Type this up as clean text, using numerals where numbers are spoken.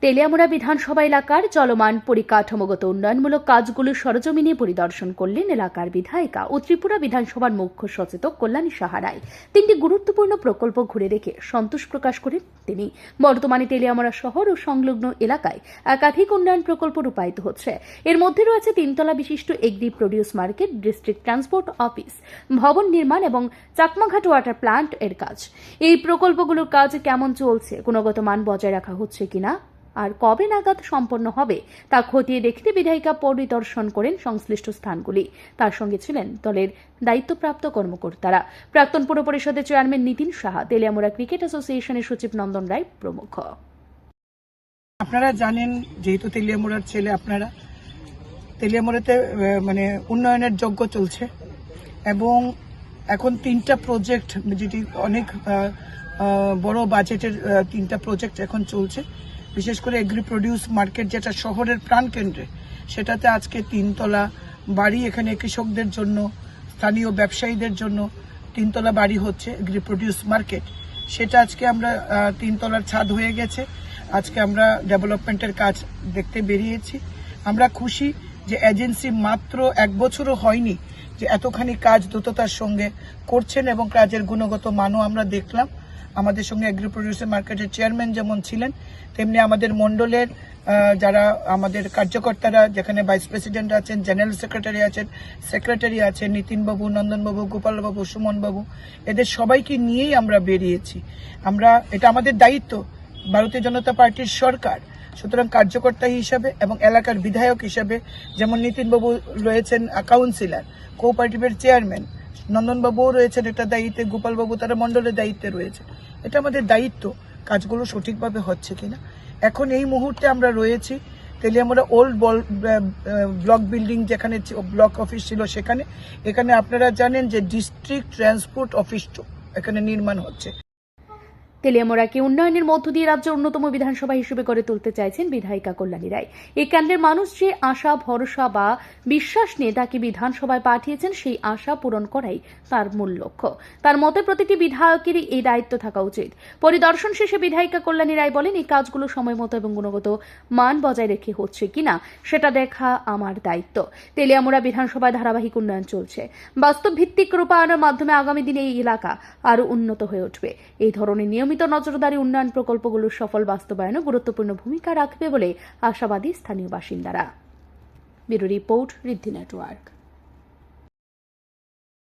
তেলিয়ামুড়া বিধানসভা এলাকার চলমান পরিকাঠামোগত উন্নয়নমূলক কাজগুলো সরজমিনে পরিদর্শন করলেন এলাকার বিধায়িকা ও ত্রিপুরা বিধানসভার মুখ্য সচেতক কল্যাণী সাহা রায়। তিনটি গুরুত্বপূর্ণ প্রকল্প ঘুরে দেখে সন্তোষ প্রকাশ করেন তিনি। বর্তমানে তেলিয়ামুড়া শহর ও সংলগ্ন এলাকায় একাধিক উন্নয়ন প্রকল্প রূপায়িত হচ্ছে। এর মধ্যে রয়েছে 3 তলা বিশিষ্ট agri produce market, district transport office, ভবন নির্মাণ এবং চাকমাঘাট ওয়াটার প্ল্যান্ট এর কাজ। এই প্রকল্পগুলোর কাজ কেমন চলছে, গুণগত মান বজায় রাখা হচ্ছে কিনা আর কবে নাগাদ সম্পন্ন হবে তা খতিয়ে দেখতে বিধায়িকা পরিদর্শন করেন সংশ্লিষ্ট স্থানগুলি। তার সঙ্গে ছিলেন দলের দায়িত্বপ্রাপ্ত কর্মকর্তারা, প্রাক্তন পুর পরিষদের চেয়ারম্যান নিতিন সাহা, তেলিয়ামুড়া ক্রিকেট অ্যাসোসিয়েশনের সচিব নন্দন রায় প্রমুখ। আপনারা জানেন, যেহেতু তেলিয়ামুড়ার ছেলে আপনারা, তেলিয়ামুড়াতে উন্নয়নের যজ্ঞ চলছে এবং এখন 3টা প্রজেক্ট, যেটি অনেক বড় বাজেটের 3টা প্রজেক্ট এখন চলছে। বিশেষ করে এগ্রি প্রডিউস মার্কেট, যেটা শহরের প্রাণকেন্দ্রে, সেটাতে আজকে 3 তলা বাড়ি এখানে কৃষকদের জন্য, স্থানীয় ব্যবসায়ীদের জন্য 3 তলা বাড়ি হচ্ছে এগ্রি প্রডিউস মার্কেট। সেটা আজকে আমরা 3 তলার ছাদ হয়ে গেছে। আজকে আমরা ডেভেলপমেন্টের কাজ দেখতে বেরিয়েছি। আমরা খুশি যে এজেন্সি মাত্র 1 বছরও হয়নি যে এতখানি কাজ দ্রুততার সঙ্গে করছেন এবং কাজের গুণগত মানও আমরা দেখলাম। আমাদের সঙ্গে এগ্রি প্রডিউসার মার্কেটের চেয়ারম্যান যেমন ছিলেন, তেমনি আমাদের মন্ডলের যারা আমাদের কার্যকর্তারা, যেখানে ভাইস প্রেসিডেন্ট আছেন, জেনারেল সেক্রেটারি আছেন, সেক্রেটারি আছেন, নীতিনবাবু, নন্দনবাবু, গোপালবাবু, সুমনবাবু, এদের সবাইকে নিয়েই আমরা বেরিয়েছি। এটা আমাদের দায়িত্ব, ভারতীয় জনতা পার্টির সরকার। সুতরাং কার্যকর্তা হিসাবে এবং এলাকার বিধায়ক হিসাবে, যেমন নীতিনবাবু রয়েছেন কাউন্সিলর, কোঅপারেটিভের চেয়ারম্যান, নন্দনবাবুও রয়েছেন এটা দায়িত্বে, গোপালবাবু তারা মন্ডলের দায়িত্বে রয়েছে। এটা আমাদের দায়িত্ব, কাজগুলো সঠিকভাবে হচ্ছে কিনা। এখন এই মুহূর্তে আমরা রয়েছি তেলিয়ামুড়া ওল্ড ব্লক বিল্ডিং, যেখানে ব্লক অফিস ছিল সেখানে। এখানে আপনারা জানেন যে ডিস্ট্রিক্ট ট্রান্সপোর্ট অফিস এখানে নির্মাণ হচ্ছে। তেলিয়ামুড়াকে উন্নয়নের মধ্য দিয়ে রাজ্যের অন্যতম বিধানসভা হিসেবে গড়ে তুলতে চাইছেন বিধায়িকা কল্যাণী রায়। এই কেন্দ্রের মানুষ যে আশা, ভরসা বা বিশ্বাস নিয়ে তাকে বিধানসভায় পাঠিয়েছেন, সেই আশা পূরণ করাই তার মূল লক্ষ্য। তার মতে প্রতিটি বিধায়কেরই এই দায়িত্ব থাকা উচিত। পরিদর্শন শেষে বিধায়িকা কল্যাণী রায় বলেন, এই কাজগুলো সময় মতো এবং গুণগত মান বজায় রেখে হচ্ছে কিনা সেটা দেখা আমার দায়িত্ব। তেলিয়ামুড়া বিধানসভায় ধারাবাহিক উন্নয়ন চলছে। বাস্তব ভিত্তিক রূপায়ণের মাধ্যমে আগামী দিনে এই এলাকা আরও উন্নত হয়ে উঠবে। এই ধরনের নিয়মিত নজরদারি উন্নয়ন প্রকল্পগুলোর সফল বাস্তবায়নে গুরুত্বপূর্ণ ভূমিকা রাখবে বলে আশাবাদী স্থানীয় বাসিন্দারা। ব্যুরো রিপোর্ট, ঋদ্ধি নেটওয়ার্ক।